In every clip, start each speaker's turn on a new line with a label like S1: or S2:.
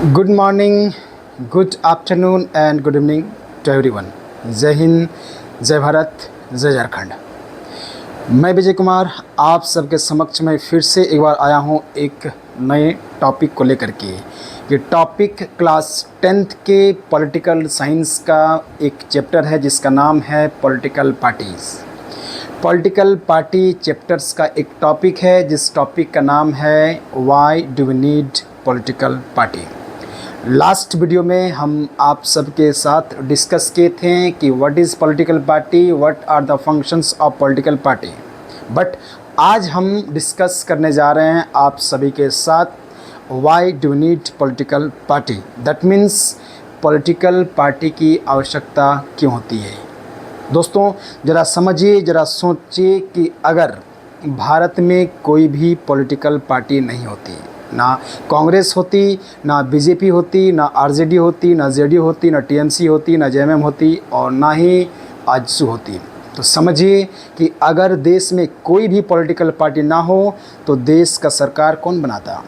S1: Good morning, good afternoon and good evening to everyone. जय हिंद, जय भारत, जय झारखंड। मैं विजय कुमार आप सबके समक्ष में फिर से एक बार आया हूं एक नए टॉपिक को लेकर के। ये टॉपिक क्लास 10th के पॉलिटिकल साइंस का एक चैप्टर है जिसका नाम है political parties. Political party chapters का एक टॉपिक है जिस टॉपिक का नाम है why do we need political party. Last video में हम आप सबके साथ डिस्कस किए थे कि what is political party, what are the functions of political party. But आज हम डिस्कस करने जा रहे हैं आप सभी के साथ why do need political party. That means political party की आवश्यकता क्यों होती है। दोस्तों ज़रा समझिए, ज़रा सोचिए कि अगर भारत में कोई भी पॉलिटिकल पार्टी नहीं होती, ना कांग्रेस होती, ना बीजेपी होती, ना आरजेडी होती, ना जेडीयू होती, ना टीएमसी होती, ना जेएमएम होती और ना ही आजसू होती, तो समझिए कि अगर देश में कोई भी पॉलिटिकल पार्टी ना हो तो देश का सरकार कौन बनाता,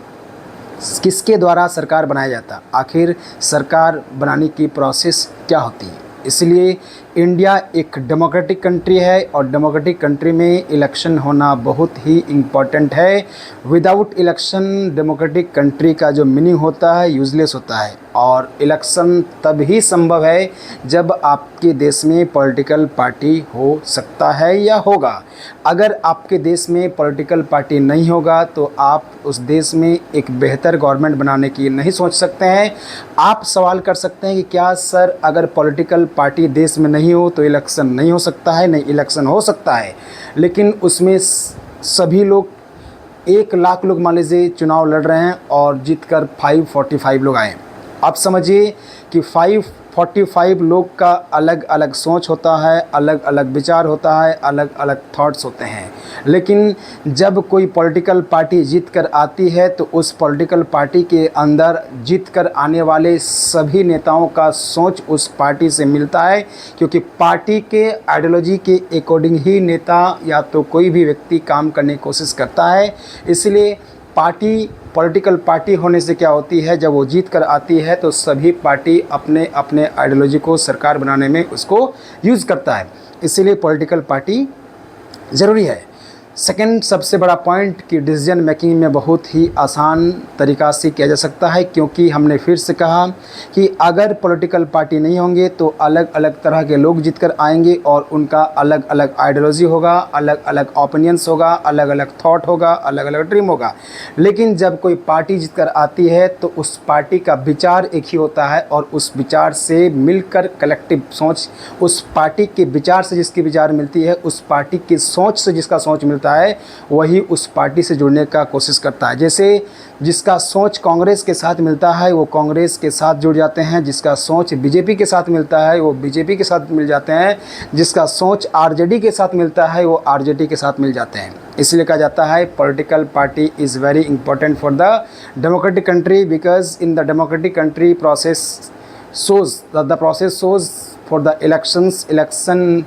S1: किसके द्वारा सरकार बनाया जाता, आखिर सरकार बनाने की प्रोसेस क्या होती है। इसलिए इंडिया एक डेमोक्रेटिक कंट्री है और डेमोक्रेटिक कंट्री में इलेक्शन होना बहुत ही इम्पॉर्टेंट है। विदाउट इलेक्शन डेमोक्रेटिक कंट्री का जो मीनिंग होता है यूजलेस होता है और इलेक्शन तभी संभव है जब आपके देश में पॉलिटिकल पार्टी हो सकता है या होगा। अगर आपके देश में पॉलिटिकल पार्टी नहीं होगा तो आप उस देश में एक बेहतर गवर्नमेंट बनाने की नहीं सोच सकते हैं। आप सवाल कर सकते हैं कि क्या सर अगर पॉलिटिकल पार्टी देश में नहीं हो तो इलेक्शन नहीं हो सकता है। नहीं, इलेक्शन हो सकता है, लेकिन उसमें सभी लोग 1 लाख लोग मान लीजिए चुनाव लड़ रहे हैं और जीतकर 545 लोग आए। आप समझिए कि 545 लोग का अलग अलग सोच होता है, अलग अलग विचार होता है, अलग अलग थॉट्स होते हैं। लेकिन जब कोई पॉलिटिकल पार्टी जीत कर आती है तो उस पॉलिटिकल पार्टी के अंदर जीत कर आने वाले सभी नेताओं का सोच उस पार्टी से मिलता है, क्योंकि पार्टी के आइडियोलॉजी के अकॉर्डिंग ही नेता या तो कोई भी व्यक्ति काम करने की कोशिश करता है। इसलिए पॉलिटिकल पार्टी होने से क्या होती है, जब वो जीत कर आती है तो सभी पार्टी अपने अपने आइडियोलॉजी को सरकार बनाने में उसको यूज़ करता है। इसीलिए पॉलिटिकल पार्टी ज़रूरी है। सेकंड सबसे बड़ा पॉइंट कि डिसीजन मेकिंग में बहुत ही आसान तरीक़ा से किया जा सकता है, क्योंकि हमने फिर से कहा कि अगर पॉलिटिकल पार्टी नहीं होंगे तो अलग अलग तरह के लोग जीतकर आएंगे और उनका अलग अलग आइडियोलॉजी होगा, अलग अलग ओपिनियंस होगा, अलग अलग थॉट होगा, अलग अलग ड्रीम होगा। लेकिन जब कोई पार्टी जीतकर आती है तो उस पार्टी का विचार एक ही होता है और उस विचार से मिलकर कलेक्टिव सोच, उस पार्टी के विचार से जिसकी विचार मिलती है, उस पार्टी की सोच से जिसका सोच मिलता है, वही उस पार्टी से जुड़ने का कोशिश करता है। जैसे जिसका सोच कांग्रेस के साथ मिलता है वो कांग्रेस के साथ जुड़ जाते हैं, जिसका सोच बीजेपी के साथ मिलता है वो बीजेपी के साथ मिल जाते हैं, जिसका सोच आरजेडी के साथ मिलता है वो आरजेडी के साथ मिल जाते हैं। इसलिए कहा जाता है political party is very important for the democratic country, because in the democratic country process shows for the election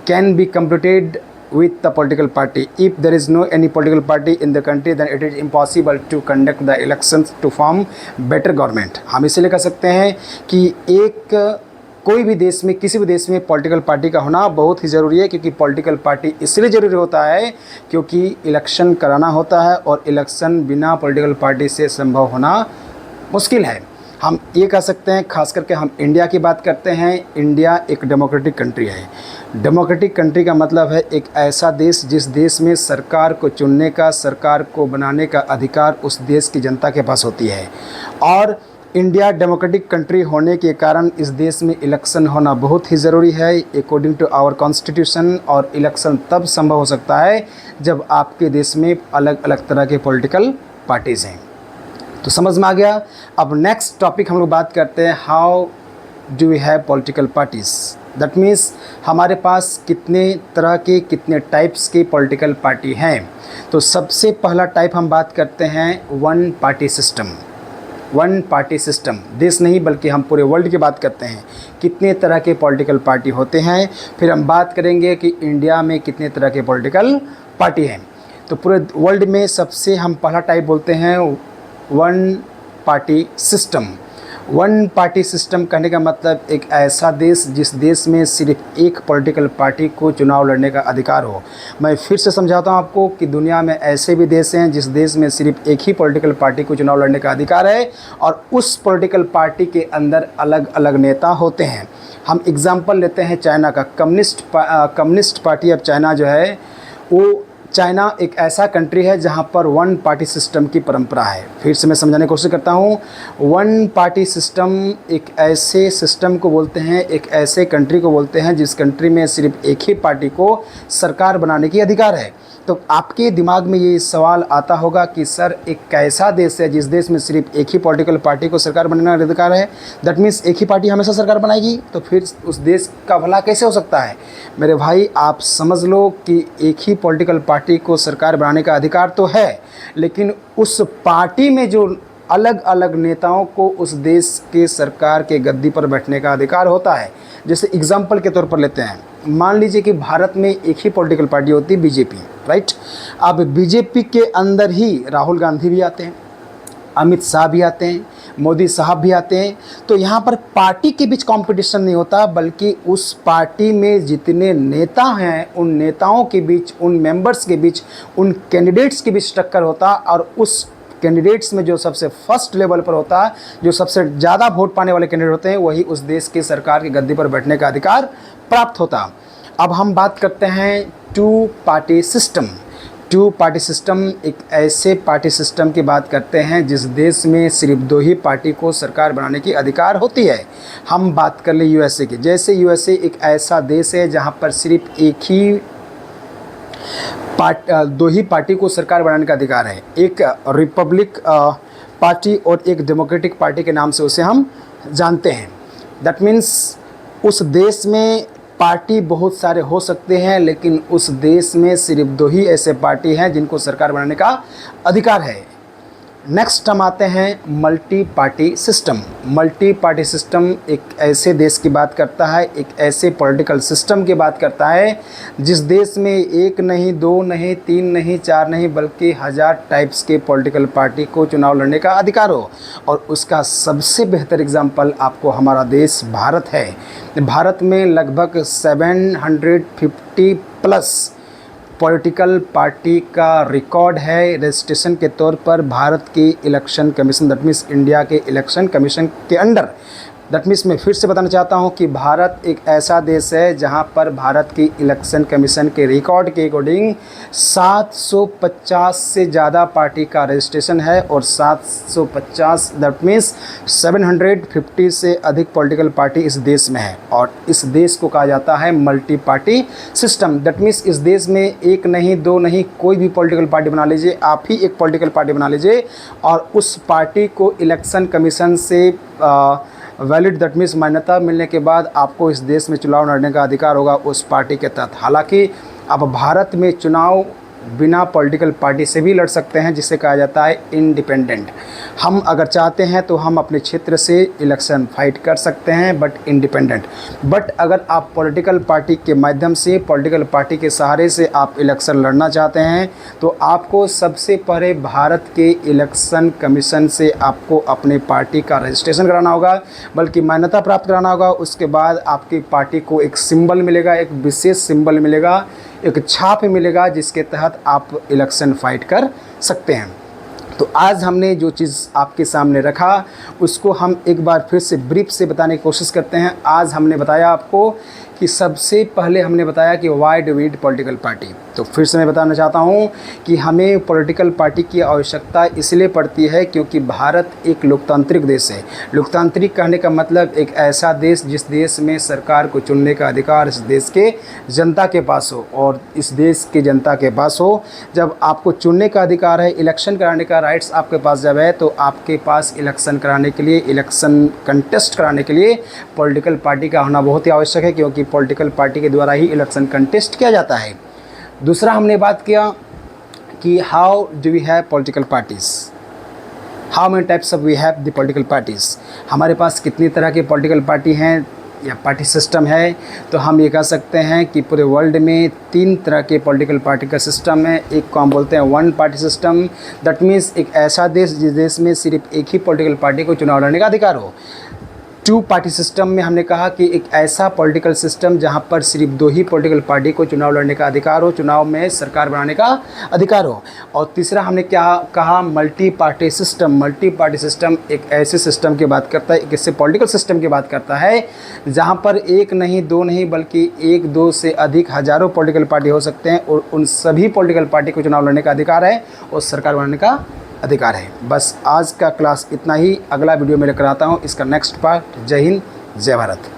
S1: can be completed with the political party. If there is no any political party in the country then it is impossible to conduct the elections to form better government। हम इसलिए कह सकते हैं कि कोई भी देश में, किसी भी देश में पॉलिटिकल पार्टी का होना बहुत ही ज़रूरी है, क्योंकि पॉलिटिकल पार्टी इसलिए ज़रूरी होता है क्योंकि इलेक्शन कराना होता है और इलेक्शन बिना पॉलिटिकल पार्टी से संभव होना मुश्किल है। हम ये कह सकते हैं, खास करके हम इंडिया की बात करते हैं, इंडिया एक डेमोक्रेटिक कंट्री है। डेमोक्रेटिक कंट्री का मतलब है एक ऐसा देश जिस देश में सरकार को चुनने का, सरकार को बनाने का अधिकार उस देश की जनता के पास होती है। और इंडिया डेमोक्रेटिक कंट्री होने के कारण इस देश में इलेक्शन होना बहुत ही ज़रूरी है अकॉर्डिंग टू आवर कॉन्स्टिट्यूशन। और इलेक्शन तब संभव हो सकता है जब आपके देश में अलग अलग तरह के पॉलिटिकल पार्टीज़ हैं। तो समझ में आ गया। अब नेक्स्ट टॉपिक हम लोग बात करते हैं, how do we have political parties. That means हमारे पास कितने तरह के, कितने टाइप्स के पॉलिटिकल पार्टी हैं। तो सबसे पहला टाइप हम बात करते हैं one party system. One party system, देश नहीं बल्कि हम पूरे वर्ल्ड की बात करते हैं, कितने तरह के पॉलिटिकल पार्टी होते हैं। फिर हम बात करेंगे कि इंडिया में कितने तरह के पॉलिटिकल पार्टी हैं। तो पूरे वर्ल्ड में सबसे हम पहला टाइप बोलते हैं one party system. One party system कहने का मतलब एक ऐसा देश जिस देश में सिर्फ एक पॉलिटिकल पार्टी को चुनाव लड़ने का अधिकार हो। मैं फिर से समझाता हूँ आपको कि दुनिया में ऐसे भी देश हैं जिस देश में सिर्फ एक ही पॉलिटिकल पार्टी को चुनाव लड़ने का अधिकार है और उस पॉलिटिकल पार्टी के अंदर अलग अलग नेता होते हैं। हम एग्ज़ाम्पल लेते हैं चाइना का। कम्युनिस्ट पार्टी ऑफ चाइना जो है वो, चाइना एक ऐसा कंट्री है जहां पर वन पार्टी सिस्टम की परंपरा है। फिर से मैं समझाने की कोशिश करता हूं। वन पार्टी सिस्टम एक ऐसे सिस्टम को बोलते हैं, एक ऐसे कंट्री को बोलते हैं जिस कंट्री में सिर्फ एक ही पार्टी को सरकार बनाने की अधिकार है। तो आपके दिमाग में ये सवाल आता होगा कि सर एक कैसा देश है जिस देश में सिर्फ एक ही पॉलिटिकल पार्टी को सरकार बनाने का अधिकार है, दैट मीन्स एक ही पार्टी हमेशा सरकार बनाएगी, तो फिर उस देश का भला कैसे हो सकता है? मेरे भाई आप समझ लो कि एक ही पॉलिटिकल पार्टी को सरकार बनाने का अधिकार तो है, लेकिन उस पार्टी में जो अलग अलग नेताओं को उस देश के सरकार के गद्दी पर बैठने का अधिकार होता है। जैसे एग्जाम्पल के तौर पर लेते हैं, मान लीजिए कि भारत में एक ही पॉलिटिकल पार्टी होती है बीजेपी, राइट। अब बीजेपी के अंदर ही राहुल गांधी भी आते हैं, अमित शाह भी आते हैं, मोदी साहब भी आते हैं। तो यहाँ पर पार्टी के बीच कंपटीशन नहीं होता, बल्कि उस पार्टी में जितने नेता हैं उन नेताओं के बीच, उन मेंबर्स के बीच, उन कैंडिडेट्स के बीच टक्कर होता। और उस कैंडिडेट्स में जो सबसे फर्स्ट लेवल पर होता है, जो सबसे ज़्यादा वोट पाने वाले कैंडिडेट होते हैं, वही उस देश की सरकार की गद्दी पर बैठने का अधिकार प्राप्त होता। अब हम बात करते हैं two party system. Two party system एक ऐसे पार्टी सिस्टम की बात करते हैं जिस देश में सिर्फ दो ही पार्टी को सरकार बनाने की अधिकार होती है। हम बात कर ले यूएसए की। जैसे यूएसए एक ऐसा देश है जहां पर सिर्फ एक ही दो ही पार्टी को सरकार बनाने का अधिकार है, एक रिपब्लिक पार्टी और एक डेमोक्रेटिक पार्टी के नाम से उसे हम जानते हैं। दैट मीन्स उस देश में पार्टी बहुत सारे हो सकते हैं, लेकिन उस देश में सिर्फ दो ही ऐसे पार्टी हैं जिनको सरकार बनाने का अधिकार है। नेक्स्ट हम आते हैं multi party system. Multi party system एक ऐसे देश की बात करता है, एक ऐसे पॉलिटिकल सिस्टम की बात करता है जिस देश में एक नहीं, दो नहीं, तीन नहीं, चार नहीं, बल्कि 1000 टाइप्स के पॉलिटिकल पार्टी को चुनाव लड़ने का अधिकार हो। और उसका सबसे बेहतर एग्जाम्पल आपको हमारा देश भारत है। भारत में लगभग 750 प्लस पॉलिटिकल पार्टी का रिकॉर्ड है। रजिस्ट्रेशन के तौर पर भारत की election commission, that means India के इलेक्शन कमीशन के अंडर। दैट मीन्स मैं फिर से बताना चाहता हूं कि भारत एक ऐसा देश है जहां पर भारत की इलेक्शन कमीशन के रिकॉर्ड के अकॉर्डिंग 750 से ज़्यादा पार्टी का रजिस्ट्रेशन है और 750 दैट मीन्स 750 से अधिक पॉलिटिकल पार्टी इस देश में है। और इस देश को कहा जाता है multi party system. That means इस देश में एक नहीं, दो नहीं, कोई भी पॉलिटिकल पार्टी बना लीजिए, आप ही एक पॉलिटिकल पार्टी बना लीजिए और उस पार्टी को इलेक्शन कमीशन से वैलिड दैट मीन्स मान्यता मिलने के बाद आपको इस देश में चुनाव लड़ने का अधिकार होगा उस पार्टी के तहत। हालांकि अब भारत में चुनाव बिना पॉलिटिकल पार्टी से भी लड़ सकते हैं, जिसे कहा जाता है इंडिपेंडेंट। हम अगर चाहते हैं तो हम अपने क्षेत्र से इलेक्शन फाइट कर सकते हैं, बट इंडिपेंडेंट। बट अगर आप पॉलिटिकल पार्टी के माध्यम से, पॉलिटिकल पार्टी के सहारे से आप इलेक्शन लड़ना चाहते हैं तो आपको सबसे पहले भारत के इलेक्शन कमीशन से आपको अपने पार्टी का रजिस्ट्रेशन कराना होगा, बल्कि मान्यता प्राप्त कराना होगा। उसके बाद आपकी पार्टी को एक सिंबल मिलेगा, एक विशेष सिंबल मिलेगा, एक छाप मिलेगा, जिसके तहत आप इलेक्शन फाइट कर सकते हैं। तो आज हमने जो चीज़ आपके सामने रखा उसको हम एक बार फिर से ब्रीफ से बताने की कोशिश करते हैं। आज हमने बताया आपको कि सबसे पहले हमने बताया कि why do need political party. तो फिर से मैं बताना चाहता हूँ कि हमें पॉलिटिकल पार्टी की आवश्यकता इसलिए पड़ती है क्योंकि भारत एक लोकतांत्रिक देश है। लोकतांत्रिक कहने का मतलब एक ऐसा देश जिस देश में सरकार को चुनने का अधिकार इस देश के जनता के पास हो, और इस देश के जनता के पास हो। जब आपको चुनने का अधिकार है, इलेक्शन कराने का राइट्स आपके पास जब है, तो आपके पास इलेक्शन कराने के लिए, इलेक्शन कंटेस्ट कराने के लिए पॉलिटिकल पार्टी का होना बहुत ही आवश्यक है, क्योंकि पॉलिटिकल पार्टी के द्वारा ही इलेक्शन कंटेस्ट किया जाता है। दूसरा हमने बात किया कि how do we have political parties, how many types of we have the political parties. हमारे पास कितनी तरह की पॉलिटिकल पार्टी हैं, या पार्टी सिस्टम है, तो हम ये कह सकते हैं कि पूरे वर्ल्ड में 3 तरह के पॉलिटिकल पार्टी का सिस्टम है। एक को हम बोलते हैं one party system, that means एक ऐसा देश जिस देश में सिर्फ एक ही पॉलिटिकल पार्टी को चुनाव लड़ने का अधिकार हो। 2 पार्टी सिस्टम में हमने कहा कि एक ऐसा पॉलिटिकल सिस्टम जहां पर सिर्फ 2 ही पॉलिटिकल पार्टी को चुनाव लड़ने का अधिकार हो, चुनाव में सरकार बनाने का अधिकार हो। और तीसरा हमने क्या कहा, multi party system. Multi party system एक ऐसे सिस्टम की बात करता है, एक ऐसे पॉलिटिकल सिस्टम की बात करता है जहां पर 1 नहीं 2 नहीं बल्कि 1 2 से अधिक हज़ारों पॉलिटिकल पार्टी हो सकते हैं और उन सभी पॉलिटिकल पार्टी को चुनाव लड़ने का अधिकार है और सरकार बनाने का अधिकार है। बस आज का क्लास इतना ही, अगला वीडियो में लेकर आता हूँ इसका नेक्स्ट पार्ट। जय हिंद, जय भारत।